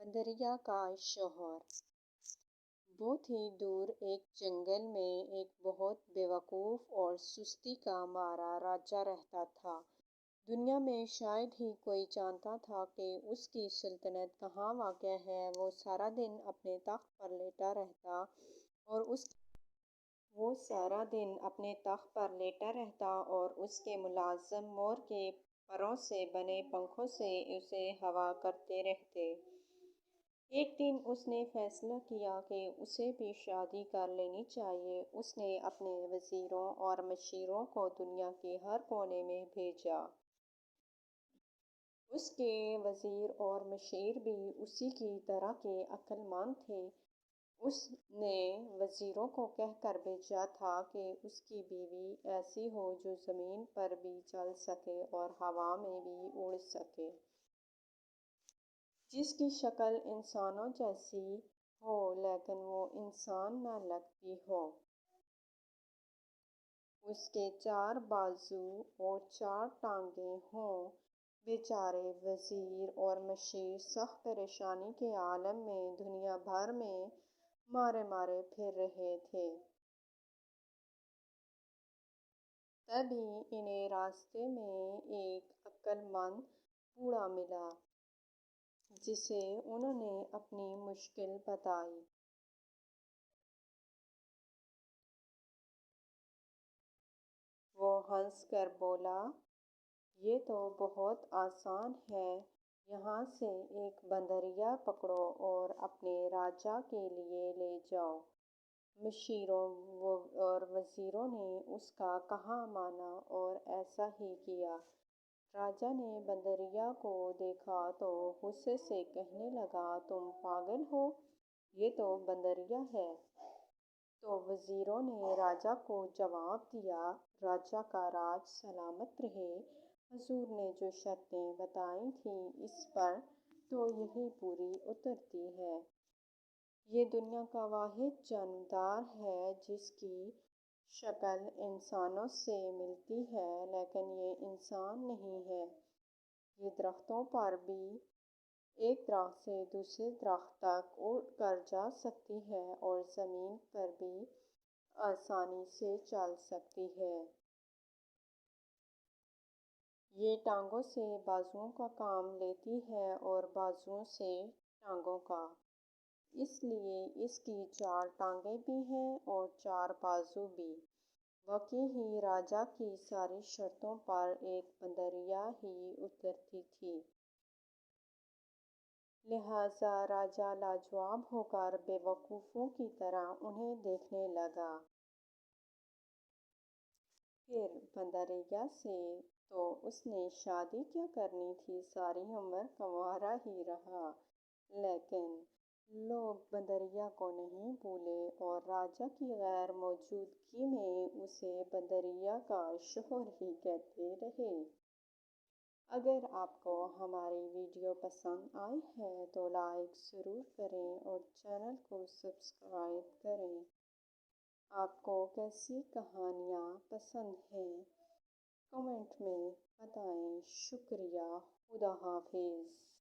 بندریا کا شوہر۔ بہت ہی دور ایک جنگل میں ایک بہت بیوقوف اور سستی کا مارا راجا رہتا تھا۔ دنیا میں شاید ہی کوئی جانتا تھا کہ اس کی سلطنت کہاں واقع ہے۔ وہ سارا دن اپنے تخت پر لیٹا رہتا اور اس کے ملازم مور کے پروں سے بنے پنکھوں سے اسے ہوا کرتے رہتے۔ ایک دن اس نے فیصلہ کیا کہ اسے بھی شادی کر لینی چاہیے۔ اس نے اپنے وزیروں اور مشیروں کو دنیا کے ہر کونے میں بھیجا۔ اس کے وزیر اور مشیر بھی اسی کی طرح کے عقل مند تھے۔ اس نے وزیروں کو کہہ کر بھیجا تھا کہ اس کی بیوی ایسی ہو جو زمین پر بھی چل سکے اور ہوا میں بھی اڑ سکے، جس کی شکل انسانوں جیسی ہو لیکن وہ انسان نہ لگتی ہو۔ اس کے 4 بازو اور 4 ٹانگیں ہوں۔ بیچارے وزیر اور مشیر سخت پریشانی کے عالم میں دنیا بھر میں مارے پھر رہے تھے۔ تبھی انہیں راستے میں ایک عقل مند بوڑھا ملا، جسے انہوں نے اپنی مشکل بتائی۔ وہ ہنس کر بولا، یہ تو بہت آسان ہے۔ یہاں سے ایک بندریا پکڑو اور اپنے راجا کے لیے لے جاؤ۔ مشیروں اور وزیروں نے اس کا کہا مانا اور ایسا ہی کیا۔ راجا نے بندریا کو دیکھا تو غصے سے کہنے لگا، تم پاگل ہو، یہ تو بندریا ہے۔ تو وزیروں نے راجا کو جواب دیا، راجا کا راج سلامت رہے۔ حضور نے جو شرطیں بتائی تھیں اس پر تو یہی پوری اترتی ہیں۔ یہ دنیا کا واحد جاندار ہے جس کی شکل انسانوں سے ملتی ہے لیکن یہ انسان نہیں ہے۔ یہ درختوں پر بھی ایک درخت سے دوسرے درخت تک اڑ کر جا سکتی ہے اور زمین پر بھی آسانی سے چل سکتی ہے۔ یہ ٹانگوں سے بازوؤں کا کام لیتی ہے اور بازوؤں سے ٹانگوں کا۔ اس لیے اس کی 4 ٹانگیں بھی ہیں اور 4 بازو بھی۔ واقعی ہی راجا کی ساری شرطوں پر ایک بندریا ہی اترتی تھی۔ لہٰذا راجا لاجواب ہو کر بیوقوفوں کی طرح انہیں دیکھنے لگا۔ پھر بندریا سے تو اس نے شادی کیا کرنی تھی، ساری عمر کنوارا ہی رہا۔ لیکن لوگ بندریا کو نہیں بھولے اور راجا کی غیر موجودگی میں اسے بندریا کا شوہر ہی کہتے رہے۔ اگر آپ کو ہماری ویڈیو پسند آئی ہے تو لائک ضرور کریں اور چینل کو سبسکرائب کریں۔ آپ کو کیسی کہانیاں پسند ہیں، کمنٹ میں بتائیں۔ شکریہ۔ خدا حافظ۔